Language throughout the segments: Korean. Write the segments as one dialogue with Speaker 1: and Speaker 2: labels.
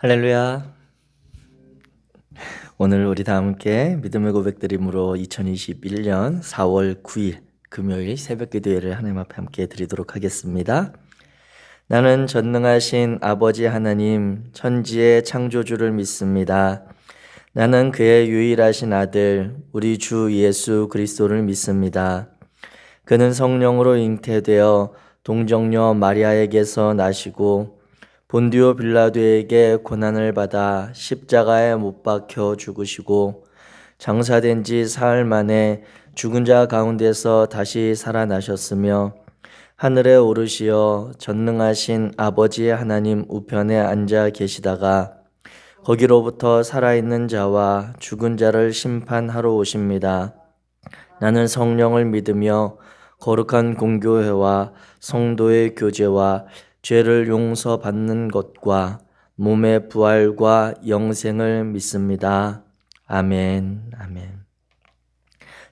Speaker 1: 할렐루야. 오늘 우리 다 함께 믿음의 고백드림으로 2021년 4월 9일 금요일 새벽 기도회를 하나님 앞에 함께 드리도록 하겠습니다. 나는 전능하신 아버지 하나님 천지의 창조주를 믿습니다. 나는 그의 유일하신 아들 우리 주 예수 그리스도를 믿습니다. 그는 성령으로 잉태되어 동정녀 마리아에게서 나시고 본디오 빌라도에게 고난을 받아 십자가에 못 박혀 죽으시고 장사된 지 사흘 만에 죽은 자 가운데서 다시 살아나셨으며 하늘에 오르시어 전능하신 아버지 하나님 우편에 앉아 계시다가 거기로부터 살아있는 자와 죽은 자를 심판하러 오십니다. 나는 성령을 믿으며 거룩한 공교회와 성도의 교제와 죄를 용서받는 것과 몸의 부활과 영생을 믿습니다. 아멘. 아멘.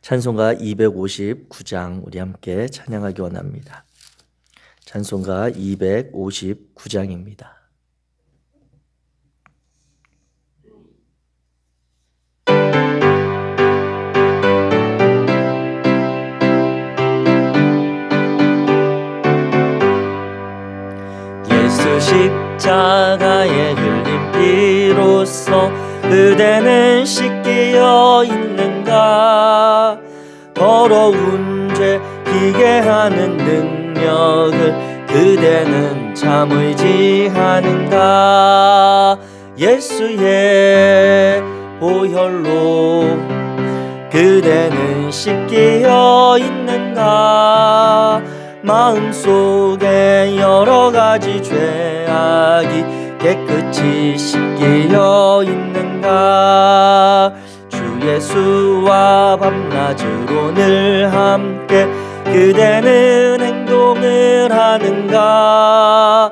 Speaker 1: 찬송가 259장 우리 함께 찬양하기 원합니다. 찬송가 259장입니다. 십자가에 흘린 피로써 그대는 씻기어 있는가? 더러운 죄 희게 하는 능력을 그대는 참 의지하는가? 예수의 보혈로 그대는 씻기어 있는가? 마음속에 여러가지 죄악이 깨끗이 씻기어 있는가? 주 예수와 밤낮으로 늘 함께 그대는 행동을 하는가?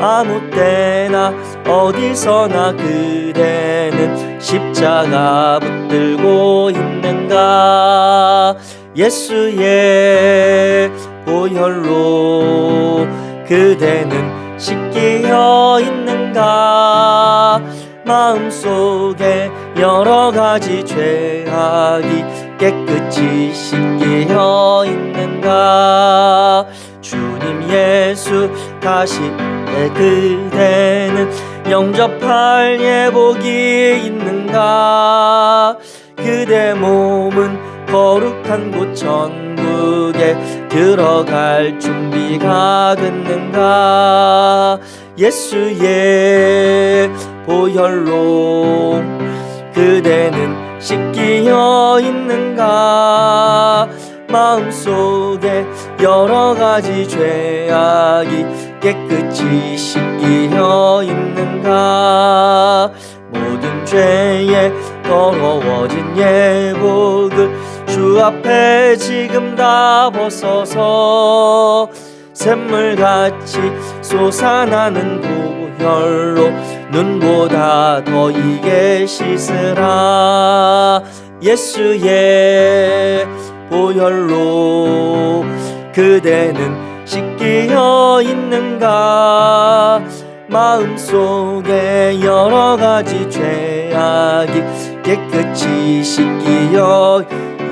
Speaker 1: 아무 때나 어디서나 그대는 십자가 붙들고 있는가? 예수의 보혈로 그대는 씻기어 있는가? 마음속에 여러가지 죄악이 깨끗이 씻기어 있는가? 주님 예수 다시 그대는 영접할 예복이 있는가? 그대 몸은 거룩한 곳 천국에 들어갈 준비가 됐는가? 예수의 보혈로 그대는 씻기어 있는가? 마음속에 여러가지 죄악이 깨끗이 씻기어 있는가? 모든 죄에 더러워진 예복을 주 앞에 지금 다 벗어서 샘물같이 솟아나는 보혈로 눈보다 더 이게 씻으라. 예수의 보혈로 그대는 씻기어 있는가? 마음속에 여러가지 죄악이 깨끗이 씻기어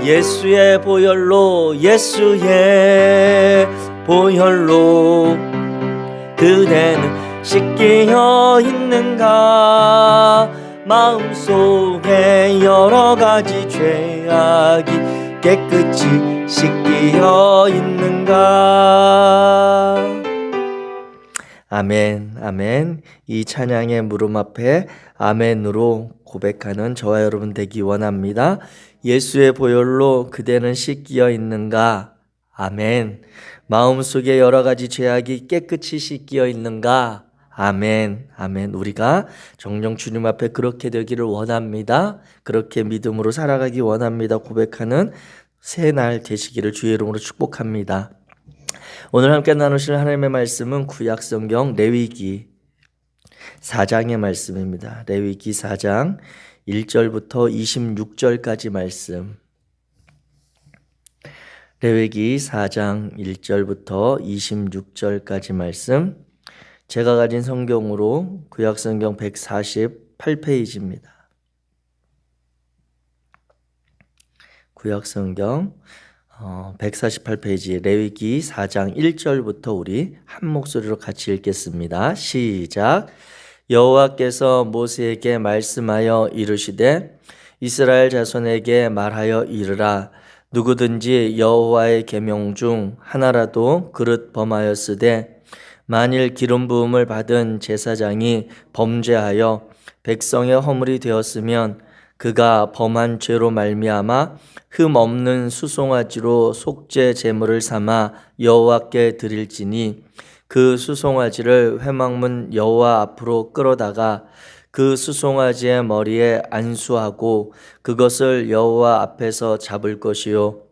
Speaker 1: 예수의 보혈로 예수의 보혈로 그대는 씻기어 있는가? 마음속에 여러가지 죄악이 깨끗이 씻기어 있는가? 아멘, 아멘. 이 찬양의 물음 앞에 아멘으로 고백하는 저와 여러분 되기 원합니다. 예수의 보혈로 그대는 씻기어 있는가? 아멘. 마음속에 여러가지 죄악이 깨끗이 씻기어 있는가? 아멘, 아멘. 우리가 정녕 주님 앞에 그렇게 되기를 원합니다. 그렇게 믿음으로 살아가기 원합니다. 고백하는 새 날 되시기를 주의 이름으로 축복합니다. 오늘 함께 나누실 하나님의 말씀은 구약성경 레위기 4장의 말씀입니다. 레위기 4장 1절부터 26절까지 말씀. 레위기 4장 1절부터 26절까지 말씀 제가 가진 성경으로 구약성경 148페이지입니다. 구약성경 148페이지 레위기 4장 1절부터 우리 한 목소리로 같이 읽겠습니다. 시작. 여호와께서 모세에게 말씀하여 이르시되 이스라엘 자손에게 말하여 이르라. 누구든지 여호와의 계명 중 하나라도 그릇 범하였으되 만일 기름 부음을 받은 제사장이 범죄하여 백성의 허물이 되었으면 그가 범한 죄로 말미암아 흠 없는 수송아지로 속죄 제물을 삼아 여호와께 드릴지니 그 수송아지를 회막문 여호와 앞으로 끌어다가 그 수송아지의 머리에 안수하고 그것을 여호와 앞에서 잡을 것이요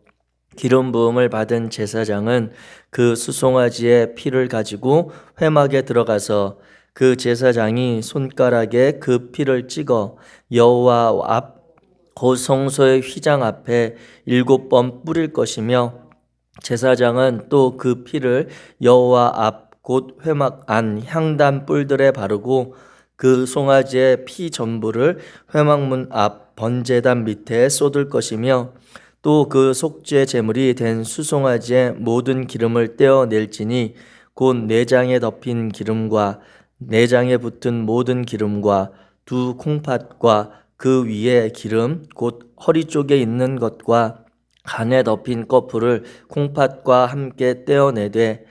Speaker 1: 기름 부음을 받은 제사장은 그 수송아지의 피를 가지고 회막에 들어가서 그 제사장이 손가락에 그 피를 찍어 여호와 앞 곧 성소의 휘장 앞에 7번 뿌릴 것이며 제사장은 또 그 피를 여호와 앞 곧 회막 안 향단 뿔들에 바르고 그 송아지의 피 전부를 회막문 앞 번제단 밑에 쏟을 것이며 또 그 속죄 제물이 된 수송아지의 모든 기름을 떼어낼지니 곧 내장에 덮인 기름과 내장에 붙은 모든 기름과 두 콩팥과 그 위에 기름 곧 허리 쪽에 있는 것과 간에 덮인 꺼풀을 콩팥과 함께 떼어내되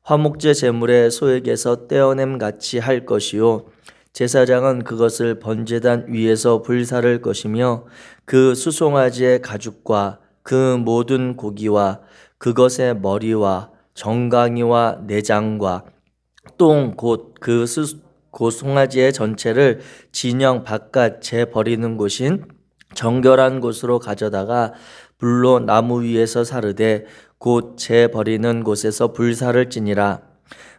Speaker 1: 화목제 제물의 소액에서 떼어냄 같이 할 것이요 제사장은 그것을 번제단 위에서 불사를 것이며 그 수송아지의 가죽과 그 모든 고기와 그것의 머리와 정강이와 내장과 똥 곧 그 송아지의 전체를 진영 바깥 재 버리는 곳인 정결한 곳으로 가져다가 불로 나무 위에서 사르되 곧 재 버리는 곳에서 불사를 지니라.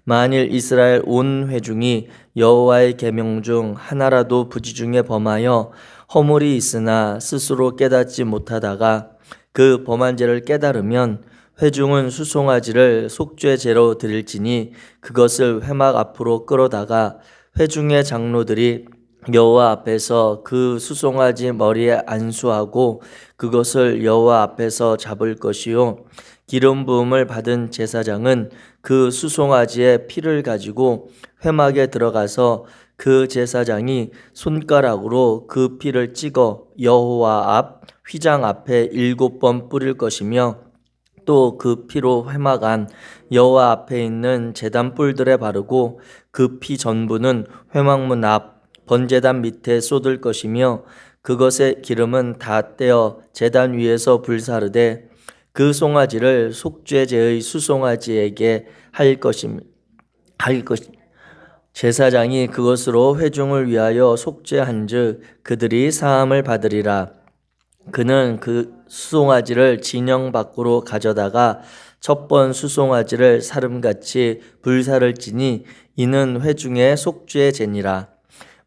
Speaker 1: 만일 이스라엘 온 회중이 여호와의 계명 중 하나라도 부지 중에 범하여 허물이 있으나 스스로 깨닫지 못하다가 그 범한 죄를 깨달으면 회중은 수송아지를 속죄제로 드릴지니 그것을 회막 앞으로 끌어다가 회중의 장로들이 여호와 앞에서 그 수송아지 머리에 안수하고 그것을 여호와 앞에서 잡을 것이요 기름 부음을 받은 제사장은 그 수송아지의 피를 가지고 회막에 들어가서 그 제사장이 손가락으로 그 피를 찍어 여호와 앞 휘장 앞에 7번 뿌릴 것이며 또 그 피로 회막 안 여호와 앞에 있는 제단 뿔들에 바르고 그 피 전부는 회막문 앞 번제단 밑에 쏟을 것이며 그것의 기름은 다 떼어 제단 위에서 불사르되 그 송아지를 속죄제의 수송아지에게 할 것임 제사장이 그것으로 회중을 위하여 속죄한즉 그들이 사함을 받으리라. 그는 그 수송아지를 진영 밖으로 가져다가 첫 번 수송아지를 사름같이 불사를 지니 이는 회중의 속죄제니라.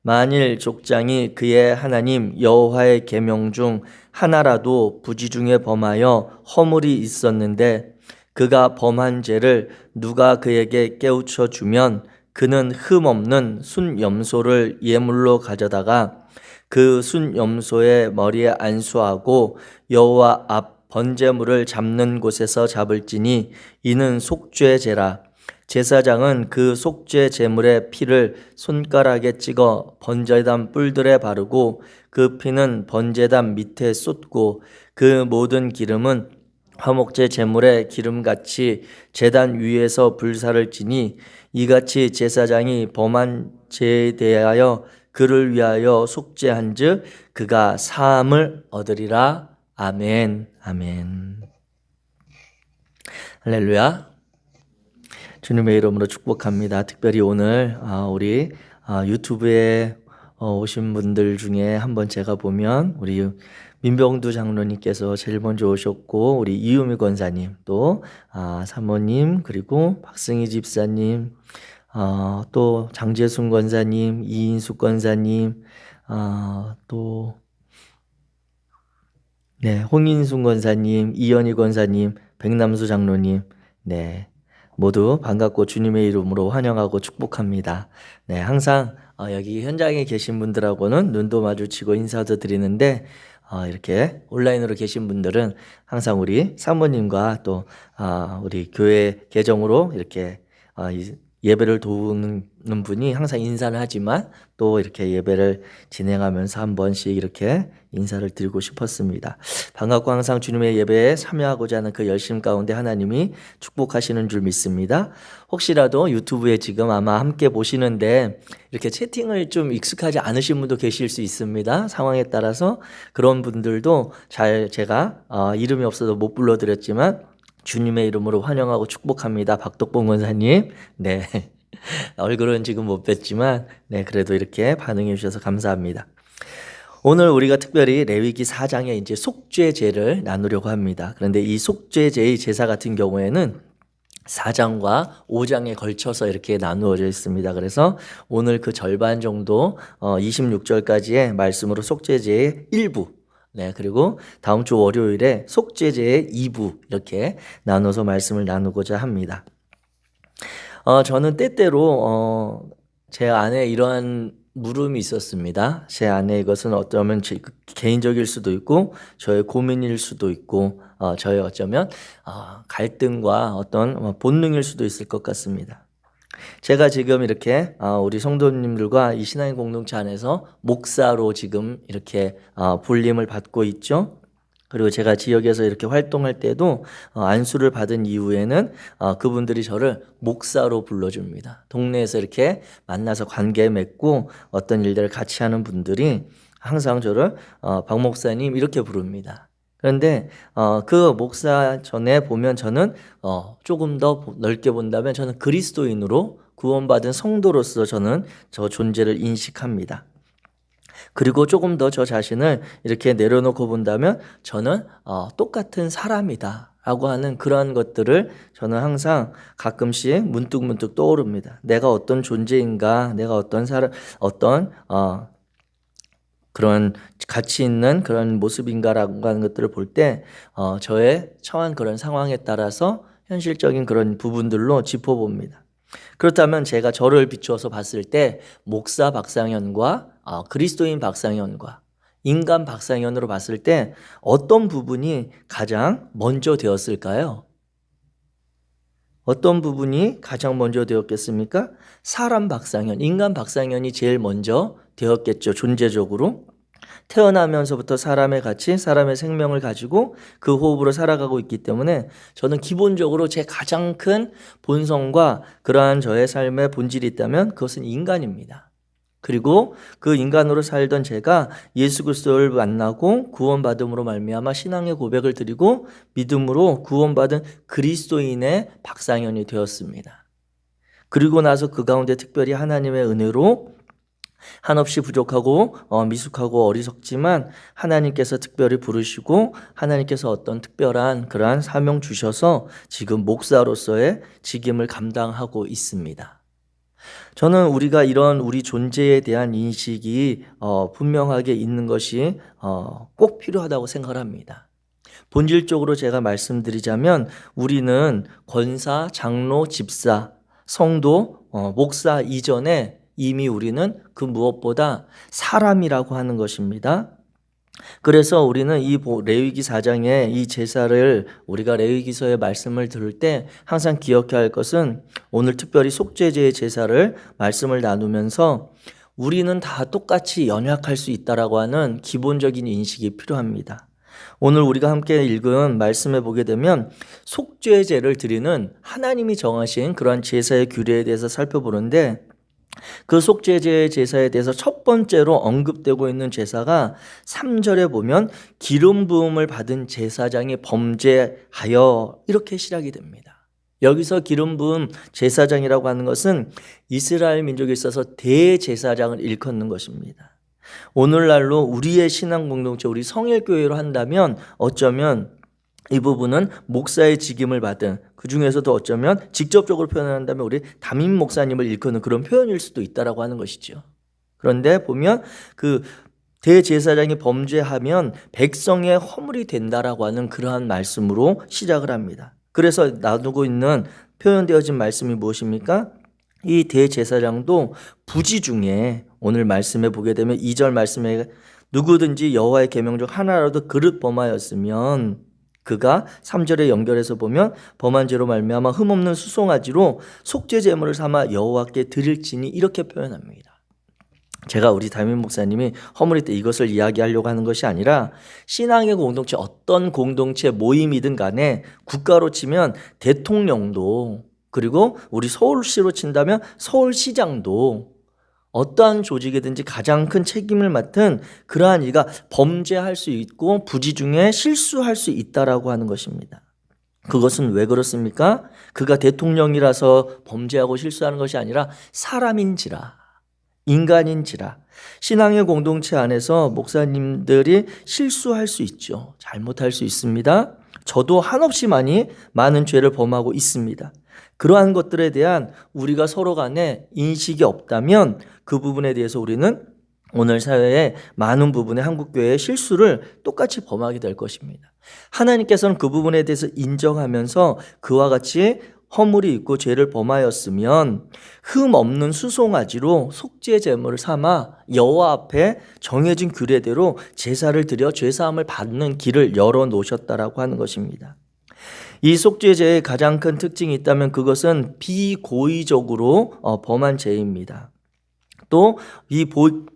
Speaker 1: 만일 족장이 그의 하나님 여호와의 계명 중 하나라도 부지 중에 범하여 허물이 있었는데 그가 범한 죄를 누가 그에게 깨우쳐 주면 그는 흠 없는 순염소를 예물로 가져다가 그 순염소의 머리에 안수하고 여호와 앞 번제물을 잡는 곳에서 잡을지니 이는 속죄제라. 제사장은 그 속죄 제물의 피를 손가락에 찍어 번제단 뿔들에 바르고 그 피는 번제단 밑에 쏟고 그 모든 기름은 화목제 제물의 기름같이 제단 위에서 불사를 지니 이같이 제사장이 범한 죄에 대하여 그를 위하여 속죄한즉 그가 사함을 얻으리라. 아멘. 아멘. 할렐루야. 주님의 이름으로 축복합니다. 특별히 오늘 우리 유튜브에 오신 분들 중에 한번 제가 보면 우리 민병두 장로님께서 제일 먼저 오셨고 우리 이유미 권사님 또 사모님 그리고 박승희 집사님 또 장재순 권사님 이인숙 권사님 또 홍인순 권사님 이현희 권사님 백남수 장로님 모두 반갑고 주님의 이름으로 환영하고 축복합니다. 네, 항상 여기 현장에 계신 분들하고는 눈도 마주치고 인사도 드리는데 이렇게 온라인으로 계신 분들은 항상 우리 사모님과 또 우리 교회 계정으로 이렇게 이 예배를 도우는 분이 항상 인사를 하지만 또 이렇게 예배를 진행하면서 한 번씩 이렇게 인사를 드리고 싶었습니다. 반갑고 항상 주님의 예배에 참여하고자 하는 그 열심 가운데 하나님이 축복하시는 줄 믿습니다. 혹시라도 유튜브에 지금 아마 함께 보시는데 이렇게 채팅을 좀 익숙하지 않으신 분도 계실 수 있습니다. 상황에 따라서 그런 분들도 제가 이름이 없어서 못 불러드렸지만 주님의 이름으로 환영하고 축복합니다. 박덕봉 권사님. 네. 얼굴은 지금 못 뵀지만, 네. 그래도 이렇게 반응해 주셔서 감사합니다. 오늘 우리가 특별히 레위기 4장의 이제 속죄제를 나누려고 합니다. 그런데 이 속죄제의 제사 같은 경우에는 4장과 5장에 걸쳐서 이렇게 나누어져 있습니다. 그래서 오늘 그 절반 정도 26절까지의 말씀으로 속죄제의 일부, 네, 그리고 다음 주 월요일에 속죄제의 2부 이렇게 나눠서 말씀을 나누고자 합니다. 저는 때때로 제 안에 이러한 물음이 있었습니다. 제 안에 이것은 어쩌면 제 개인적일 수도 있고 저의 고민일 수도 있고 저의 어쩌면 갈등과 어떤 본능일 수도 있을 것 같습니다. 제가 지금 이렇게 우리 성도님들과 이 신앙의 공동체 안에서 목사로 지금 이렇게 불림을 받고 있죠. 그리고 제가 지역에서 이렇게 활동할 때도 안수를 받은 이후에는 그분들이 저를 목사로 불러줍니다. 동네에서 이렇게 만나서 관계 맺고 어떤 일들을 같이 하는 분들이 항상 저를 박 목사님 이렇게 부릅니다. 그런데 그 목사 전에 보면 저는 조금 더 넓게 본다면 저는 그리스도인으로 구원받은 성도로서 저는 저 존재를 인식합니다. 그리고 조금 더 저 자신을 이렇게 내려놓고 본다면 저는 똑같은 사람이다 라고 하는 그러한 것들을 저는 항상 가끔씩 문득문득 떠오릅니다. 내가 어떤 존재인가, 내가 어떤 그런 가치 있는 그런 모습인가라고 하는 것들을 볼 때 저의 처한 그런 상황에 따라서 현실적인 그런 부분들로 짚어봅니다. 그렇다면 제가 저를 비추어서 봤을 때 목사 박상현과 그리스도인 박상현과 인간 박상현으로 봤을 때 어떤 부분이 가장 먼저 되었을까요? 어떤 부분이 가장 먼저 되었겠습니까? 사람 박상현, 인간 박상현이 제일 먼저 되었겠죠. 존재적으로. 태어나면서부터 사람의 가치, 사람의 생명을 가지고 그 호흡으로 살아가고 있기 때문에 저는 기본적으로 제 가장 큰 본성과 그러한 저의 삶의 본질이 있다면 그것은 인간입니다. 그리고 그 인간으로 살던 제가 예수 그리스도를 만나고 구원받음으로 말미암아 신앙의 고백을 드리고 믿음으로 구원받은 그리스도인의 박상현이 되었습니다. 그리고 나서 그 가운데 특별히 하나님의 은혜로 한없이 부족하고 미숙하고 어리석지만 하나님께서 특별히 부르시고 하나님께서 어떤 특별한 그러한 사명 주셔서 지금 목사로서의 직임을 감당하고 있습니다. 저는 우리가 이런 우리 존재에 대한 인식이 분명하게 있는 것이 꼭 필요하다고 생각을 합니다. 본질적으로 제가 말씀드리자면 우리는 권사, 장로, 집사, 성도, 목사 이전에 이미 우리는 그 무엇보다 사람이라고 하는 것입니다. 그래서 우리는 이 레위기 4장의 이 제사를 우리가 레위기서의 말씀을 들을 때 항상 기억해야 할 것은 오늘 특별히 속죄제의 제사를 말씀을 나누면서 우리는 다 똑같이 연약할 수 있다라고 하는 기본적인 인식이 필요합니다. 오늘 우리가 함께 읽은 말씀에 보게 되면 속죄제를 드리는 하나님이 정하신 그러한 제사의 규례에 대해서 살펴보는데 그 속죄제의 제사에 대해서 첫 번째로 언급되고 있는 제사가 3절에 보면 기름 부음을 받은 제사장이 범죄하여 이렇게 시작이 됩니다. 여기서 기름 부음 제사장이라고 하는 것은 이스라엘 민족에 있어서 대제사장을 일컫는 것입니다. 오늘날로 우리의 신앙 공동체, 우리 성일교회로 한다면 어쩌면 이 부분은 목사의 직임을 받은, 그 중에서도 어쩌면 직접적으로 표현한다면 우리 담임 목사님을 일컫는 그런 표현일 수도 있다라고 하는 것이죠. 그런데 보면 그 대제사장이 범죄하면 백성의 허물이 된다라고 하는 그러한 말씀으로 시작을 합니다. 그래서 나누고 있는 표현되어진 말씀이 무엇입니까? 이 대제사장도 부지 중에 오늘 말씀에 보게 되면 2절 말씀에 누구든지 여호와의 계명 중 하나라도 그릇 범하였으면 그가 3절에 연결해서 보면 범한 죄로 말미암아 흠없는 수송아지로 속죄 제물을 삼아 여호와께 드릴지니 이렇게 표현합니다. 제가 우리 담임 목사님이 허물이 때 이것을 이야기하려고 하는 것이 아니라 신앙의 공동체 어떤 공동체 모임이든 간에 국가로 치면 대통령도 그리고 우리 서울시로 친다면 서울시장도 어떠한 조직이든지 가장 큰 책임을 맡은 그러한 이가 범죄할 수 있고 부지 중에 실수할 수 있다라고 하는 것입니다. 그것은 왜 그렇습니까? 그가 대통령이라서 범죄하고 실수하는 것이 아니라 사람인지라 인간인지라 신앙의 공동체 안에서 목사님들이 실수할 수 있죠. 잘못할 수 있습니다. 저도 한없이 많은 죄를 범하고 있습니다. 그러한 것들에 대한 우리가 서로 간에 인식이 없다면 그 부분에 대해서 우리는 오늘 사회의 많은 부분의 한국교회의 실수를 똑같이 범하게 될 것입니다. 하나님께서는 그 부분에 대해서 인정하면서 그와 같이 허물이 있고 죄를 범하였으면 흠 없는 수송아지로 속죄 제물을 삼아 여호와 앞에 정해진 규례대로 제사를 드려 죄사함을 받는 길을 열어 놓으셨다라고 하는 것입니다. 이 속죄제의 가장 큰 특징이 있다면 그것은 비고의적으로 범한 죄입니다. 또 이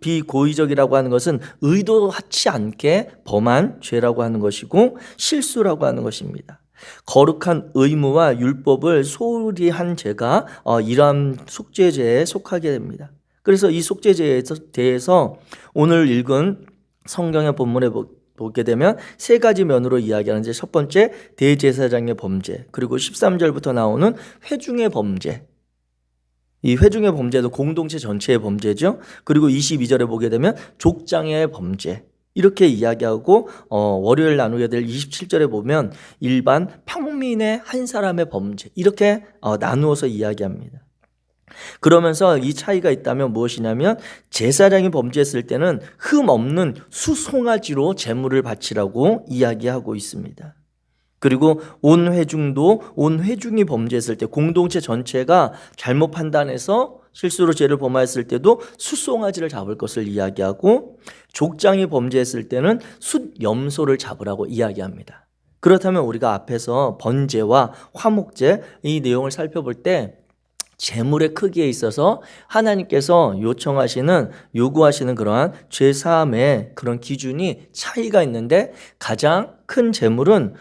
Speaker 1: 비고의적이라고 하는 것은 의도하지 않게 범한 죄라고 하는 것이고 실수라고 하는 것입니다. 거룩한 의무와 율법을 소홀히 한 죄가 이러한 속죄제에 속하게 됩니다. 그래서 이 속죄제에 대해서 오늘 읽은 성경의 본문에 보게 되면 세 가지 면으로 이야기하는데 첫 번째 대제사장의 범죄, 그리고 13절부터 나오는 회중의 범죄, 이 회중의 범죄도 공동체 전체의 범죄죠. 그리고 22절에 보게 되면 족장의 범죄 이렇게 이야기하고 월요일 나누게 될 27절에 보면 일반 평민의 한 사람의 범죄 이렇게 나누어서 이야기합니다. 그러면서 이 차이가 있다면 무엇이냐면 제사장이 범죄했을 때는 흠 없는 수송아지로 제물을 바치라고 이야기하고 있습니다. 그리고 온 회중이 범죄했을 때 공동체 전체가 잘못 판단해서 실수로 죄를 범하였을 때도 숫송아지를 잡을 것을 이야기하고 족장이 범죄했을 때는 숫염소를 잡으라고 이야기합니다. 그렇다면 우리가 앞에서 번제와 화목제 이 내용을 살펴볼 때 제물의 크기에 있어서 하나님께서 요구하시는 그러한 죄사함의 그런 기준이 차이가 있는데 가장 큰 제물은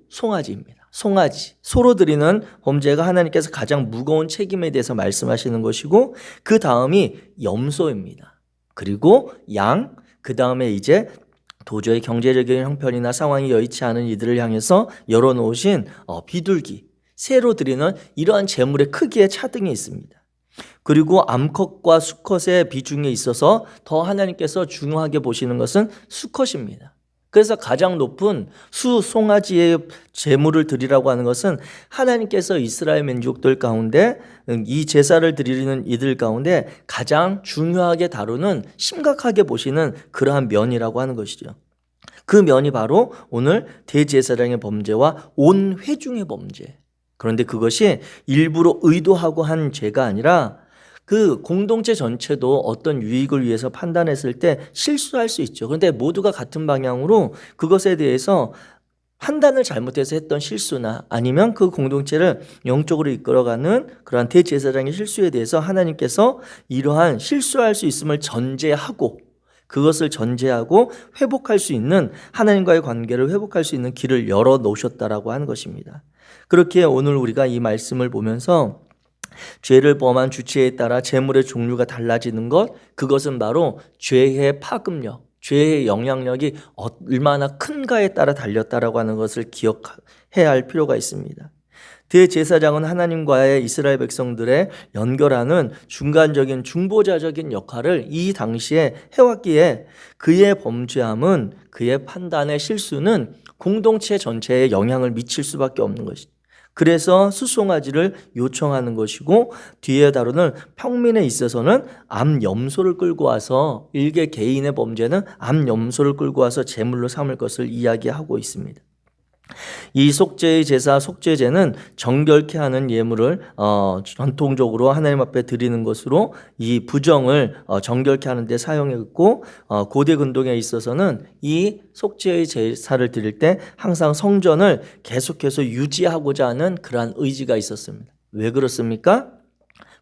Speaker 1: 송아지입니다. 송아지, 소로 드리는 범죄가 하나님께서 가장 무거운 책임에 대해서 말씀하시는 것이고 그 다음이 염소입니다. 그리고 양, 그 다음에 이제 도저히 경제적인 형편이나 상황이 여의치 않은 이들을 향해서 열어놓으신 비둘기, 새로 드리는 이러한 제물의 크기의 차등이 있습니다. 그리고 암컷과 수컷의 비중에 있어서 더 하나님께서 중요하게 보시는 것은 수컷입니다. 그래서 가장 높은 수송아지의 제물을 드리라고 하는 것은 하나님께서 이스라엘 민족들 가운데 이 제사를 드리는 이들 가운데 가장 중요하게 다루는 심각하게 보시는 그러한 면이라고 하는 것이죠. 그 면이 바로 오늘 대제사장의 범죄와 온 회중의 범죄. 그런데 그것이 일부러 의도하고 한 죄가 아니라 그 공동체 전체도 어떤 유익을 위해서 판단했을 때 실수할 수 있죠. 그런데 모두가 같은 방향으로 그것에 대해서 판단을 잘못해서 했던 실수나 아니면 그 공동체를 영적으로 이끌어가는 그러한 대제사장의 실수에 대해서 하나님께서 이러한 실수할 수 있음을 전제하고 그것을 전제하고 회복할 수 있는 하나님과의 관계를 회복할 수 있는 길을 열어 놓으셨다라고 하는 것입니다. 그렇게 오늘 우리가 이 말씀을 보면서 죄를 범한 주체에 따라 제물의 종류가 달라지는 것, 그것은 바로 죄의 파급력, 죄의 영향력이 얼마나 큰가에 따라 달렸다라고 하는 것을 기억해야 할 필요가 있습니다. 대제사장은 하나님과의 이스라엘 백성들의 연결하는 중간적인 중보자적인 역할을 이 당시에 해왔기에 그의 범죄함은 그의 판단의 실수는 공동체 전체에 영향을 미칠 수밖에 없는 것이죠. 그래서 수송아지를 요청하는 것이고 뒤에 다루는 평민에 있어서는 암염소를 끌고 와서 일개 개인의 범죄는 암염소를 끌고 와서 제물로 삼을 것을 이야기하고 있습니다. 이 속죄의 제사, 속죄제는 정결케 하는 예물을 전통적으로 하나님 앞에 드리는 것으로 이 부정을 정결케 하는 데 사용했고, 고대 근동에 있어서는 이 속죄의 제사를 드릴 때 항상 성전을 계속해서 유지하고자 하는 그러한 의지가 있었습니다. 왜 그렇습니까?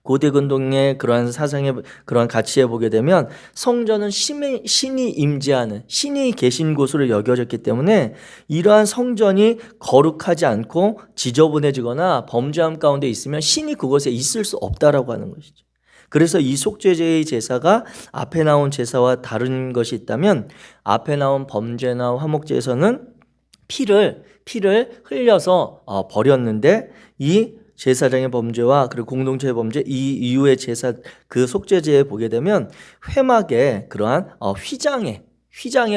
Speaker 1: 고대 근동의 그러한 사상의 그러한 가치에 보게 되면 성전은 신이 임재하는, 신이 계신 곳으로 여겨졌기 때문에 이러한 성전이 거룩하지 않고 지저분해지거나 범죄함 가운데 있으면 신이 그곳에 있을 수 없다라고 하는 것이죠. 그래서 이 속죄제의 제사가 앞에 나온 제사와 다른 것이 있다면, 앞에 나온 범죄나 화목제에서는 피를 흘려서 버렸는데, 이 제사장의 범죄와 그리고 공동체의 범죄, 이 이후의 제사, 그 속죄제에 보게 되면 회막에 그러한 휘장에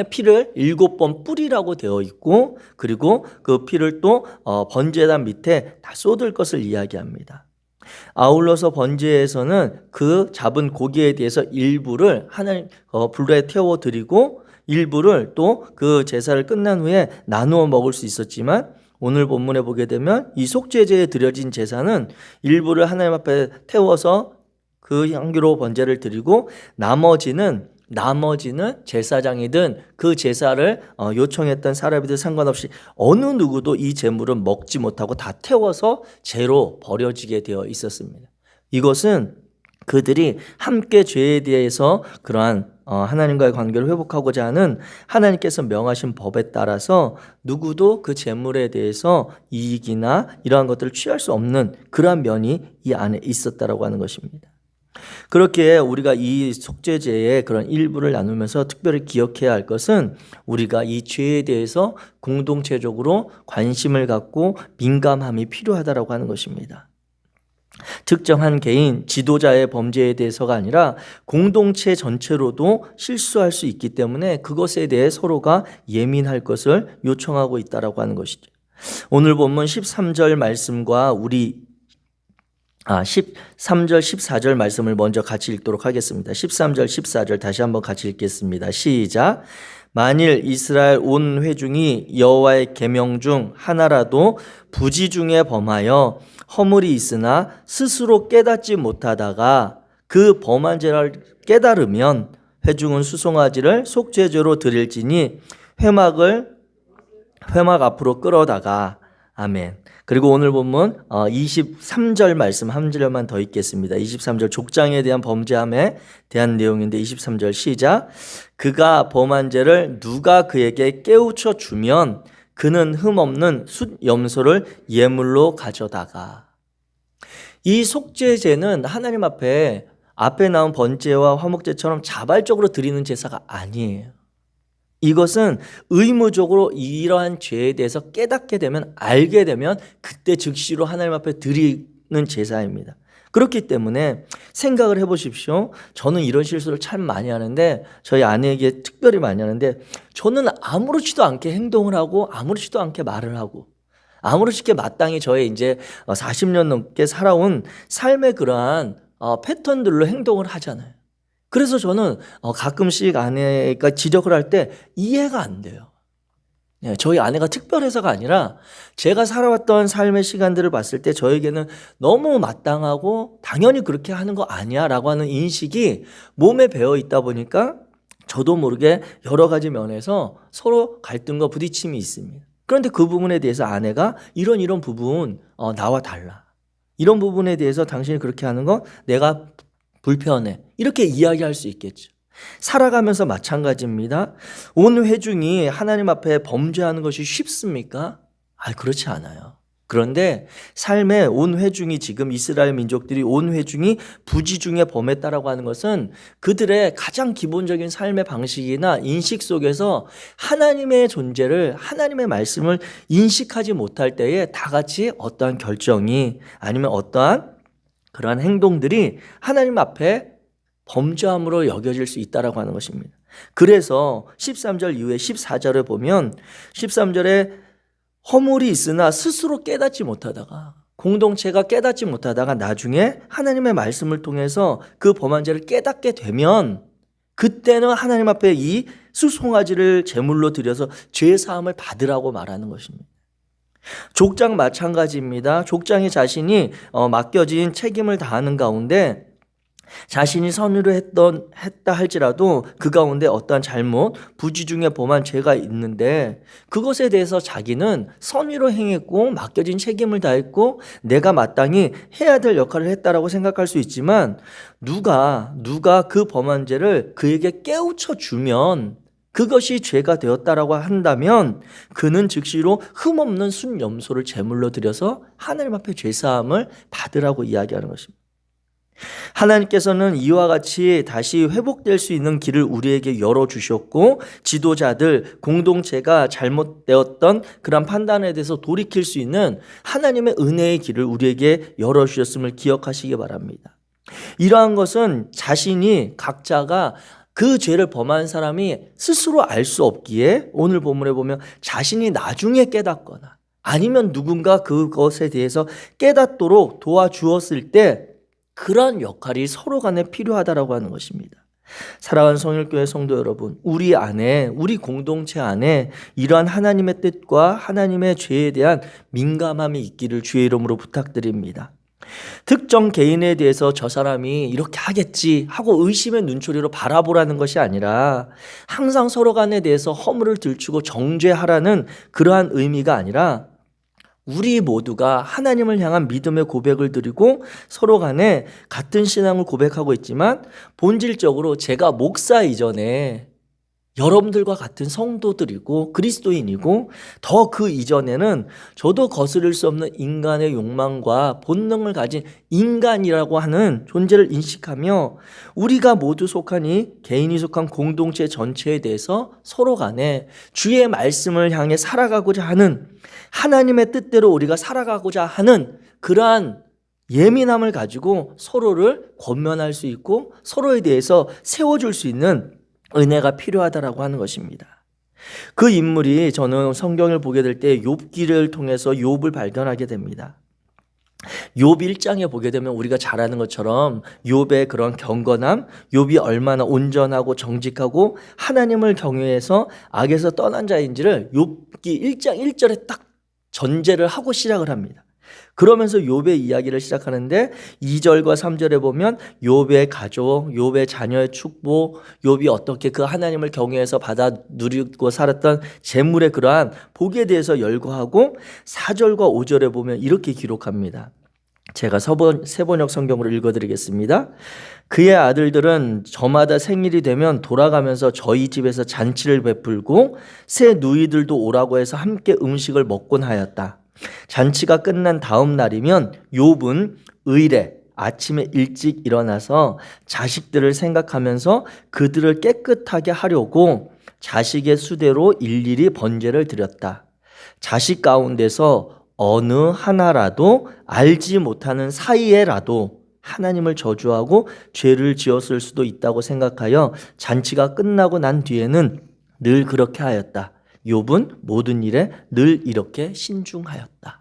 Speaker 1: 피를 7번 뿌리라고 되어 있고, 그리고 그 피를 또 번제단 밑에 다 쏟을 것을 이야기합니다. 아울러서 번제에서는 그 잡은 고기에 대해서 일부를 하나님 불에 태워 드리고, 일부를 또 그 제사를 끝난 후에 나누어 먹을 수 있었지만, 오늘 본문에 보게 되면 이 속죄제에 드려진 제사는 일부를 하나님 앞에 태워서 그 향기로 번제를 드리고, 나머지는 제사장이든 그 제사를 요청했던 사람이든 상관없이 어느 누구도 이 제물은 먹지 못하고 다 태워서 재로 버려지게 되어 있었습니다. 이것은 그들이 함께 죄에 대해서 그러한 하나님과의 관계를 회복하고자 하는 하나님께서 명하신 법에 따라서 누구도 그 재물에 대해서 이익이나 이러한 것들을 취할 수 없는 그러한 면이 이 안에 있었다라고 하는 것입니다. 그렇게 우리가 이 속죄제의 그런 일부를 나누면서 특별히 기억해야 할 것은, 우리가 이 죄에 대해서 공동체적으로 관심을 갖고 민감함이 필요하다라고 하는 것입니다. 특정한 개인, 지도자의 범죄에 대해서가 아니라 공동체 전체로도 실수할 수 있기 때문에 그것에 대해 서로가 예민할 것을 요청하고 있다라고 하는 것이죠. 오늘 본문 13절 말씀과 13절 14절 말씀을 먼저 같이 읽도록 하겠습니다. 13절 14절 다시 한번 같이 읽겠습니다. 시작. 만일 이스라엘 온 회중이 여호와의 계명 중 하나라도 부지 중에 범하여 허물이 있으나 스스로 깨닫지 못하다가 그 범한 죄를 깨달으면 회중은 수송아지를 속죄제로 드릴지니 회막 앞으로 끌어다가. 아멘. 그리고 오늘 본문 23절 말씀 한 절만 더 읽겠습니다. 23절 족장에 대한 범죄함에 대한 내용인데, 23절 시작. 그가 범한 죄를 누가 그에게 깨우쳐 주면 그는 흠없는 숫 염소를 예물로 가져다가. 이 속죄제는 하나님 앞에 나온 번제와 화목제처럼 자발적으로 드리는 제사가 아니에요. 이것은 의무적으로 이러한 죄에 대해서 깨닫게 되면, 알게 되면 그때 즉시로 하나님 앞에 드리는 제사입니다. 그렇기 때문에 생각을 해보십시오. 저는 이런 실수를 참 많이 하는데, 저희 아내에게 특별히 많이 하는데, 저는 아무렇지도 않게 행동을 하고 아무렇지도 않게 말을 하고 아무렇지 않게 마땅히 저의 이제 40년 넘게 살아온 삶의 그러한 패턴들로 행동을 하잖아요. 그래서 저는 가끔씩 아내가 지적을 할 때 이해가 안 돼요. 저희 아내가 특별해서가 아니라 제가 살아왔던 삶의 시간들을 봤을 때 저에게는 너무 마땅하고 당연히 그렇게 하는 거 아니야 라고 하는 인식이 몸에 배어 있다 보니까 저도 모르게 여러 가지 면에서 서로 갈등과 부딪힘이 있습니다. 그런데 그 부분에 대해서 아내가 이런 부분 나와 달라, 이런 부분에 대해서 당신이 그렇게 하는 거 내가 불편해, 이렇게 이야기할 수 있겠죠. 살아가면서 마찬가지입니다. 온 회중이 하나님 앞에 범죄하는 것이 쉽습니까? 그렇지 않아요. 그런데 삶의 온 회중이, 지금 이스라엘 민족들이 온 회중이 부지 중에 범했다라고 하는 것은 그들의 가장 기본적인 삶의 방식이나 인식 속에서 하나님의 존재를, 하나님의 말씀을 인식하지 못할 때에 다 같이 어떠한 결정이 아니면 어떠한 그러한 행동들이 하나님 앞에 범죄함으로 여겨질 수 있다라고 하는 것입니다. 그래서 13절 이후에 14절에 보면, 13절에 허물이 있으나 스스로 깨닫지 못하다가, 공동체가 깨닫지 못하다가 나중에 하나님의 말씀을 통해서 그 범한 죄를 깨닫게 되면, 그때는 하나님 앞에 이 수송아지를 제물로 드려서 죄 사함을 받으라고 말하는 것입니다. 족장 마찬가지입니다. 족장이 자신이 맡겨진 책임을 다하는 가운데 자신이 선의로 했다 할지라도 그 가운데 어떠한 잘못, 부지 중에 범한 죄가 있는데 그것에 대해서 자기는 선의로 행했고 맡겨진 책임을 다했고 내가 마땅히 해야 될 역할을 했다라고 생각할 수 있지만 누가 그 범한 죄를 그에게 깨우쳐 주면 그것이 죄가 되었다라고 한다면 그는 즉시로 흠없는 순염소를 제물로 드려서 하나님 앞에 죄사함을 받으라고 이야기하는 것입니다. 하나님께서는 이와 같이 다시 회복될 수 있는 길을 우리에게 열어주셨고 지도자들, 공동체가 잘못되었던 그런 판단에 대해서 돌이킬 수 있는 하나님의 은혜의 길을 우리에게 열어주셨음을 기억하시기 바랍니다. 이러한 것은 자신이 각자가 그 죄를 범한 사람이 스스로 알 수 없기에 오늘 본문에 보면 자신이 나중에 깨닫거나 아니면 누군가 그것에 대해서 깨닫도록 도와주었을 때 그러한 역할이 서로 간에 필요하다라고 하는 것입니다. 사랑하는 성일교회 성도 여러분, 우리 안에, 우리 공동체 안에 이러한 하나님의 뜻과 하나님의 죄에 대한 민감함이 있기를 주의 이름으로 부탁드립니다. 특정 개인에 대해서 저 사람이 이렇게 하겠지 하고 의심의 눈초리로 바라보라는 것이 아니라 항상 서로 간에 대해서 허물을 들추고 정죄하라는 그러한 의미가 아니라 우리 모두가 하나님을 향한 믿음의 고백을 드리고 서로 간에 같은 신앙을 고백하고 있지만 본질적으로 제가 목사 이전에 여러분들과 같은 성도들이고 그리스도인이고 더 그 이전에는 저도 거스를 수 없는 인간의 욕망과 본능을 가진 인간이라고 하는 존재를 인식하며 우리가 모두 속한 이 개인이 속한 공동체 전체에 대해서 서로 간에 주의 말씀을 향해 살아가고자 하는 하나님의 뜻대로 우리가 살아가고자 하는 그러한 예민함을 가지고 서로를 권면할 수 있고 서로에 대해서 세워줄 수 있는 은혜가 필요하다라고 하는 것입니다. 그 인물이 저는 성경을 보게 될 때 욥기를 통해서 욥을 발견하게 됩니다. 욥 1장에 보게 되면 우리가 잘 아는 것처럼 욥의 그런 경건함, 욥이 얼마나 온전하고 정직하고 하나님을 경외해서 악에서 떠난 자인지를 욥기 1장 1절에 딱 전제를 하고 시작을 합니다. 그러면서 욥의 이야기를 시작하는데 2절과 3절에 보면 욥의 가족, 욥의 자녀의 축복, 욥이 어떻게 그 하나님을 경외해서 받아 누리고 살았던 재물의 그러한 복에 대해서 열거하고 4절과 5절에 보면 이렇게 기록합니다. 제가 세번역 성경으로 읽어드리겠습니다. 그의 아들들은 저마다 생일이 되면 돌아가면서 저희 집에서 잔치를 베풀고 새 누이들도 오라고 해서 함께 음식을 먹곤 하였다. 잔치가 끝난 다음 날이면 욥은 의례 아침에 일찍 일어나서 자식들을 생각하면서 그들을 깨끗하게 하려고 자식의 수대로 일일이 번제를 드렸다. 자식 가운데서 어느 하나라도 알지 못하는 사이에라도 하나님을 저주하고 죄를 지었을 수도 있다고 생각하여 잔치가 끝나고 난 뒤에는 늘 그렇게 하였다. 욥은 모든 일에 늘 이렇게 신중하였다.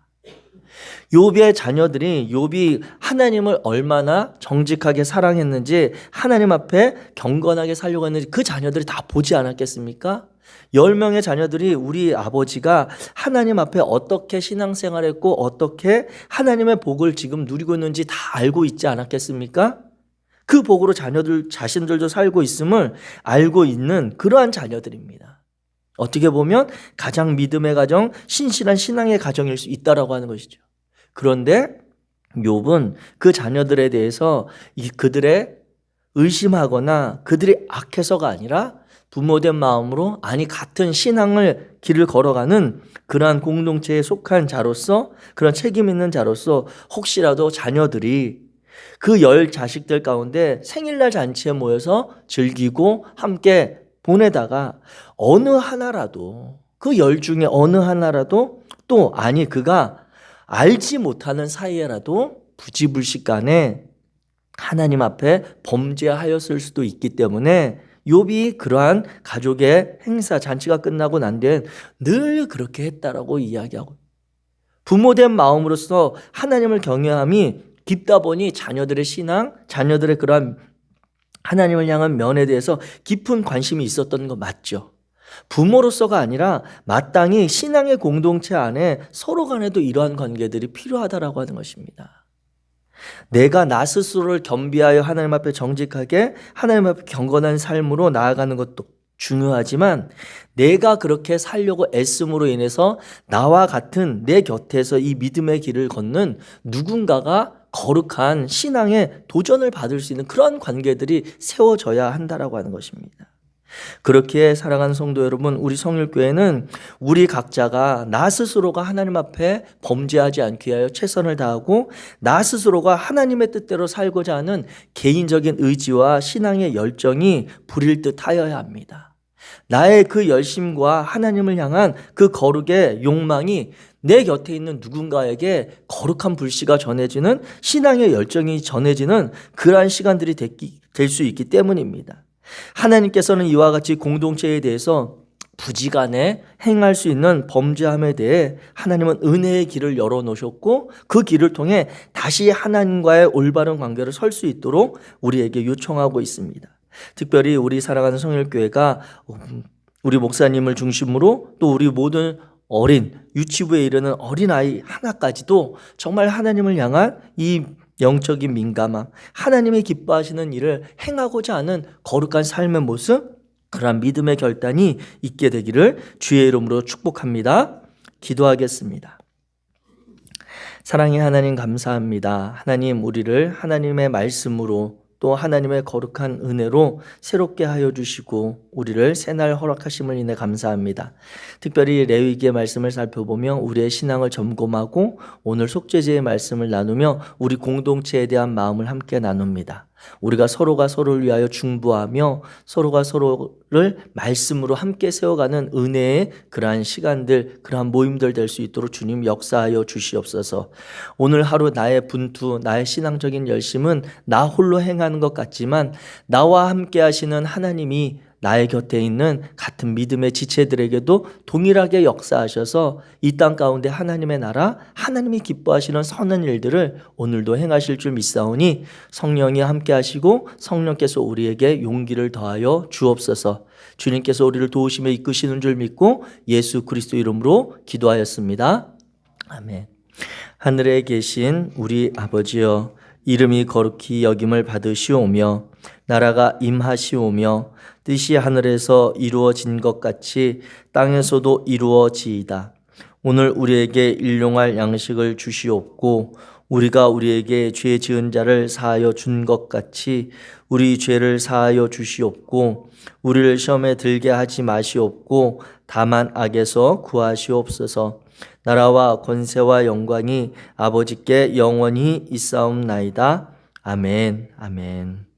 Speaker 1: 욥의 자녀들이 욥이 하나님을 얼마나 정직하게 사랑했는지 하나님 앞에 경건하게 살려고 했는지 그 자녀들이 다 보지 않았겠습니까? 10명의 자녀들이 우리 아버지가 하나님 앞에 어떻게 신앙생활했고 어떻게 하나님의 복을 지금 누리고 있는지 다 알고 있지 않았겠습니까? 그 복으로 자녀들 자신들도 살고 있음을 알고 있는 그러한 자녀들입니다. 어떻게 보면 가장 믿음의 가정, 신실한 신앙의 가정일 수 있다라고 하는 것이죠. 그런데 욥은 그 자녀들에 대해서 그들의 의심하거나 그들이 악해서가 아니라 부모된 마음으로 아니 같은 신앙을 길을 걸어가는 그러한 공동체에 속한 자로서 그런 책임 있는 자로서 혹시라도 자녀들이 그 10 자식들 가운데 생일날 잔치에 모여서 즐기고 함께 보내다가 어느 하나라도 그 10 중에 어느 하나라도 또 아니 그가 알지 못하는 사이에라도 부지불식간에 하나님 앞에 범죄하였을 수도 있기 때문에 욥이 그러한 가족의 행사 잔치가 끝나고 난 뒤엔 늘 그렇게 했다라고 이야기하고 부모된 마음으로서 하나님을 경외함이 깊다 보니 자녀들의 신앙, 자녀들의 그러한 하나님을 향한 면에 대해서 깊은 관심이 있었던 거 맞죠. 부모로서가 아니라 마땅히 신앙의 공동체 안에 서로 간에도 이러한 관계들이 필요하다라고 하는 것입니다. 내가 나 스스로를 겸비하여 하나님 앞에 정직하게 하나님 앞에 경건한 삶으로 나아가는 것도 중요하지만 내가 그렇게 살려고 애씀으로 인해서 나와 같은 내 곁에서 이 믿음의 길을 걷는 누군가가 거룩한 신앙의 도전을 받을 수 있는 그런 관계들이 세워져야 한다라고 하는 것입니다. 그렇게 사랑하는 성도 여러분, 우리 성일교회는 우리 각자가 나 스스로가 하나님 앞에 범죄하지 않기 위하여 최선을 다하고 나 스스로가 하나님의 뜻대로 살고자 하는 개인적인 의지와 신앙의 열정이 불일 듯 하여야 합니다. 나의 그 열심과 하나님을 향한 그 거룩의 욕망이 내 곁에 있는 누군가에게 거룩한 불씨가 전해지는 신앙의 열정이 전해지는 그러한 시간들이 될 수 있기 때문입니다. 하나님께서는 이와 같이 공동체에 대해서 부지간에 행할 수 있는 범죄함에 대해 하나님은 은혜의 길을 열어놓으셨고 그 길을 통해 다시 하나님과의 올바른 관계를 설 수 있도록 우리에게 요청하고 있습니다. 특별히 우리 사랑하는 성일교회가 우리 목사님을 중심으로 또 우리 모든 어린 유치부에 이르는 어린아이 하나까지도 정말 하나님을 향한 이 영적인 민감함, 하나님이 기뻐하시는 일을 행하고자 하는 거룩한 삶의 모습, 그러한 믿음의 결단이 있게 되기를 주의 이름으로 축복합니다. 기도하겠습니다. 사랑의 하나님 감사합니다. 하나님 우리를 하나님의 말씀으로 또 하나님의 거룩한 은혜로 새롭게 하여 주시고 우리를 새날 허락하심을 인해 감사합니다. 특별히 레위기의 말씀을 살펴보며 우리의 신앙을 점검하고 오늘 속죄제의 말씀을 나누며 우리 공동체에 대한 마음을 함께 나눕니다. 우리가 서로가 서로를 위하여 중보하며 서로가 서로를 말씀으로 함께 세워가는 은혜의 그러한 시간들, 그러한 모임들 될 수 있도록 주님 역사하여 주시옵소서. 오늘 하루 나의 분투, 나의 신앙적인 열심은 나 홀로 행하는 것 같지만 나와 함께 하시는 하나님이 나의 곁에 있는 같은 믿음의 지체들에게도 동일하게 역사하셔서 이 땅 가운데 하나님의 나라, 하나님이 기뻐하시는 선한 일들을 오늘도 행하실 줄 믿사오니 성령이 함께 하시고 성령께서 우리에게 용기를 더하여 주옵소서. 주님께서 우리를 도우시며 이끄시는 줄 믿고 예수 그리스도 이름으로 기도하였습니다. 아멘. 하늘에 계신 우리 아버지여, 이름이 거룩히 여김을 받으시오며 나라가 임하시오며 뜻이 하늘에서 이루어진 것 같이 땅에서도 이루어지이다. 오늘 우리에게 일용할 양식을 주시옵고 우리가 우리에게 죄 지은 자를 사하여 준 것 같이 우리 죄를 사하여 주시옵고 우리를 시험에 들게 하지 마시옵고 다만 악에서 구하시옵소서. 나라와 권세와 영광이 아버지께 영원히 있사옵나이다. 아멘. 아멘.